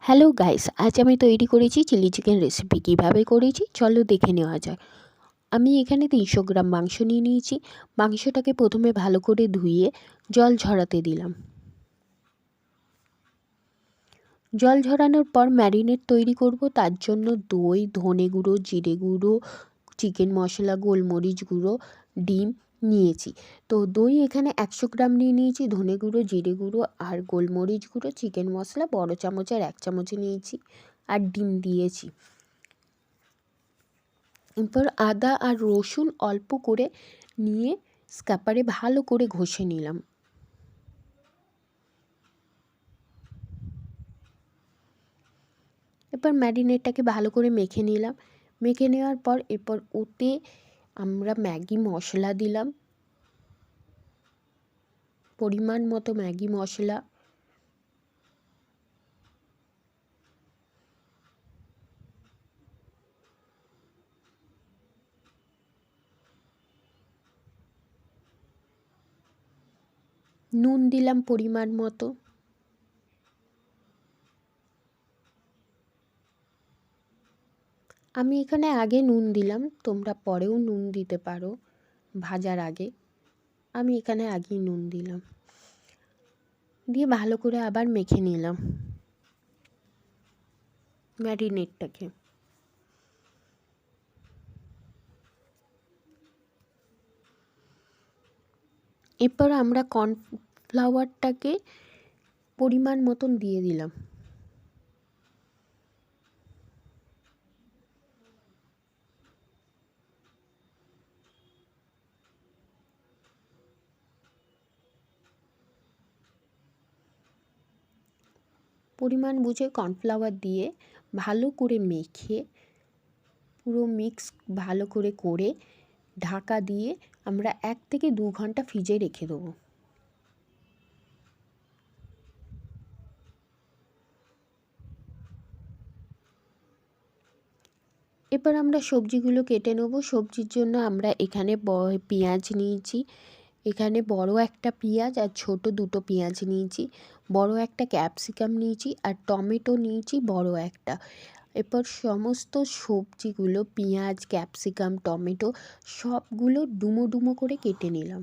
Hello guys, আজ আমি তৈরি করেছি চিলি চিকেন রেসিপি। কীভাবে করেছি চলো দেখে নেওয়া যাক। আমি এখানে 300 গ্রাম মাংস নিয়ে নিয়েছি। মাংসটাকে প্রথমে ভালো করে ধুয়ে জল ঝরাতে দিলাম। জল ঝরানোর পর ম্যারিনেট তৈরি করব। তার জন্য দই, ধনে গুঁড়ো, জিরে গুঁড়ো, চিকেন মশলা, গোলমরিচ গুঁড়ো, ডিম নিয়েছি। তো দই এখানে 100 গ্রাম নিয়ে নিয়েছি, ধনে গুঁড়ো, জিরে গুঁড়ো আর গোলমরিচ গুঁড়ো, চিকেন মশলা বড় চামচের 1 চামচ নিয়েছি আর ডিম দিয়েছি। এরপর আদা আর রসুন অল্প করে নিয়ে স্ক্যাপারে ভালো করে ঘষে নিলাম। এরপর ম্যারিনেটটাকে ভালো করে মেখে নিলাম। মেখে নেওয়ার পর এরপর ওতে আমরা ম্যাগি মশলা দিলাম, পরিমাণ মতো ম্যাগি মশলা, নুন দিলাম পরিমাণ মতো, আমি এখানে আগে নুন দিলাম, তোমরা পরেও নুন দিতে পারো ভাজার আগে। আমি এখানে আগেই নুন দিলাম, দিয়ে ভালো করে আবার মেখে নিলাম ম্যারিনেটটাকে। এরপর আমরা কর্নফ্লাওয়ারটাকে পরিমাণ মতন দিয়ে দিলাম। পরিমাণ বুঝে কর্নফ্লাওয়ার দিয়ে ভালো করে মেখে পুরো মিক্স ভালো করে ঢাকা দিয়ে আমরা 1 থেকে 2 ঘন্টা ফ্রিজে রেখে দেবো। এবার আমরা সবজিগুলো কেটে নেব। সবজির জন্য আমরা এখানে পেঁয়াজ নিয়েছি, এখানে বড় একটা পেঁয়াজ আর ছোট দুটো পেঁয়াজ নিয়েছি, বড় একটা ক্যাপসিকাম নিয়েছি আর টমেটো নিয়েছি বড় একটা। এরপর সমস্ত সবজিগুলো পেঁয়াজ, ক্যাপসিকাম, টমেটো সবগুলো ডুমো ডুমো করে কেটে নিলাম।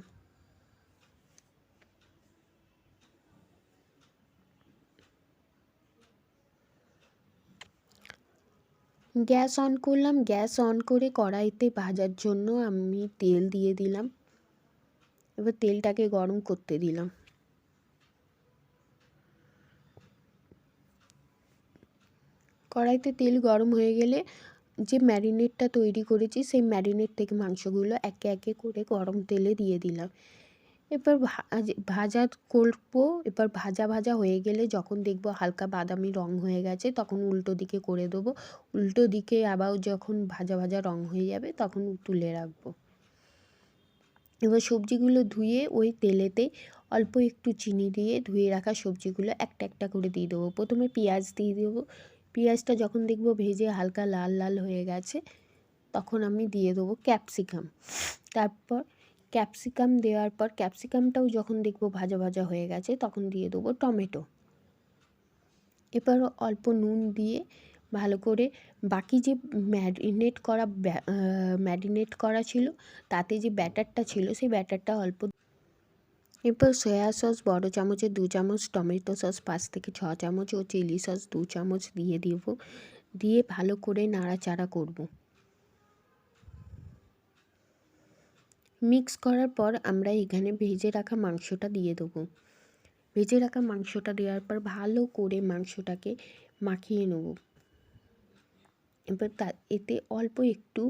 গ্যাস অন করলাম। গ্যাস অন করে কড়াইতে ভাজার জন্য আমি তেল দিয়ে দিলাম। এবার তেলটাকে গরম করতে দিলাম। কড়াইতে তেল গরম হয়ে গেলে যে ম্যারিনেটটা তৈরি করেছি সেই ম্যারিনেট থেকে মাংসগুলো একে একে করে গরম তেলে দিয়ে দিলাম। এবার ভাজা করবো। এবার ভাজা ভাজা হয়ে গেলে যখন দেখবো হালকা বাদামি রং হয়ে গেছে তখন উল্টো দিকে করে দেবো। উল্টো দিকে আবার যখন ভাজা ভাজা রং হয়ে যাবে তখন তুলে রাখবো। এবার সবজিগুলো ধুয়ে ওই তেলেতে অল্প একটু চিনি দিয়ে ধুয়ে রাখা সবজিগুলো একটা একটা করে দিয়ে দেবো। প্রথমে পেঁয়াজ দিয়ে দেবো। পেঁয়াজটা যখন দেখবো ভেজে হালকা লাল লাল হয়ে গেছে তখন আমি দিয়ে দেবো ক্যাপসিকাম। তারপর ক্যাপসিকাম দেওয়ার পর ক্যাপসিকামটাও যখন দেখবো ভাজা ভাজা হয়ে গেছে তখন দিয়ে দেবো টমেটো। এবার অল্প নুন দিয়ে ভালো করে বাকি যে ম্যারিনেট করা ছিল তাতে যে ব্যাটারটা ছিল সেই ব্যাটারটা অল্প। এরপর সয়া সস বড় চামচে 2 চামচ, টমেটো সস 5 থেকে 6 চামচ ও চিলি সস 2 চামচ দিয়ে দেবো। দিয়ে ভালো করে নাড়াচাড়া করব। মিক্স করার পর আমরা এখানে ভেজে রাখা মাংসটা দিয়ে দেবো। ভেজে রাখা মাংসটা দেওয়ার পর ভালো করে মাংসটাকে মাখিয়ে নেব। এবার এতে অল্প একটু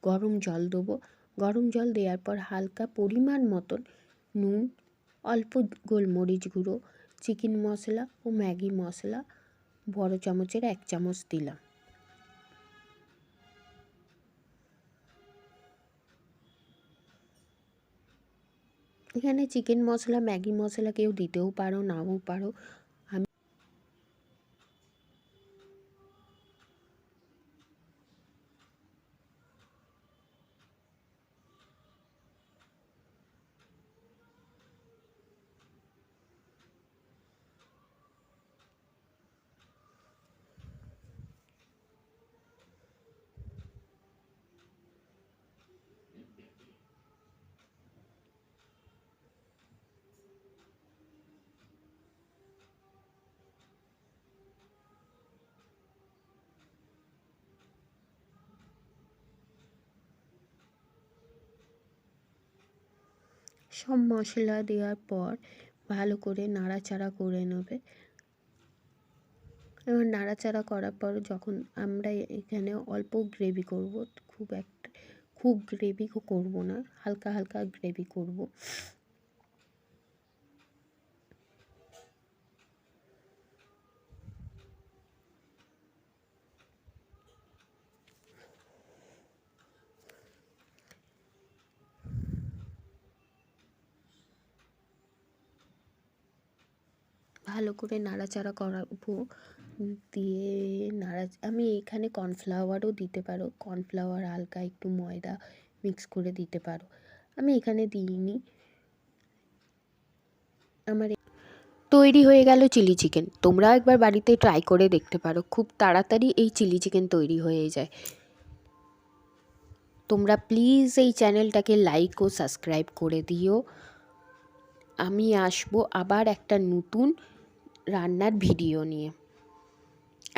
গরম জল দেবো। গরম জল দেওয়ার পর হালকা পরিমাণ মতন নুন, অল্প গোলমরিচ গুঁড়ো, চিকেন মশলা ও ম্যাগি মশলা বড় চামচের 1 চামচ দিলাম। এখানে চিকেন মশলা, ম্যাগি মশলা কেউ দিতেও পারো নাও পারো। আমি সব মশলা দেওয়ার পর ভালো করে নাড়াচাড়া করে নেবে। এবার নাড়াচাড়া করার পর যখন আমরা এখানে অল্প গ্রেভি করব, খুব গ্রেভি করব না, হালকা হালকা গ্রেভি করব। ভালো করে নাড়াচাড়া করাবো, দিয়ে আমি এখানে কর্নফ্লাওয়ারও দিতে পারো, কর্নফ্লাওয়ার হালকা একটু ময়দা মিক্স করে দিতে পারো, আমি এখানে দিইনি। আমার তৈরি হয়ে গেল চিলি চিকেন। তোমরা একবার বাড়িতে ট্রাই করে দেখতে পারো, খুব তাড়াতাড়ি এই চিলি চিকেন তৈরি হয়ে যায়। তোমরা প্লিজ এই চ্যানেলটাকে লাইক ও সাবস্ক্রাইব করে দিও। আমি আসবো আবার একটা নতুন রান্নার ভিডিও নিয়ে।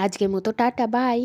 আজকের মতো টাটা, বাই।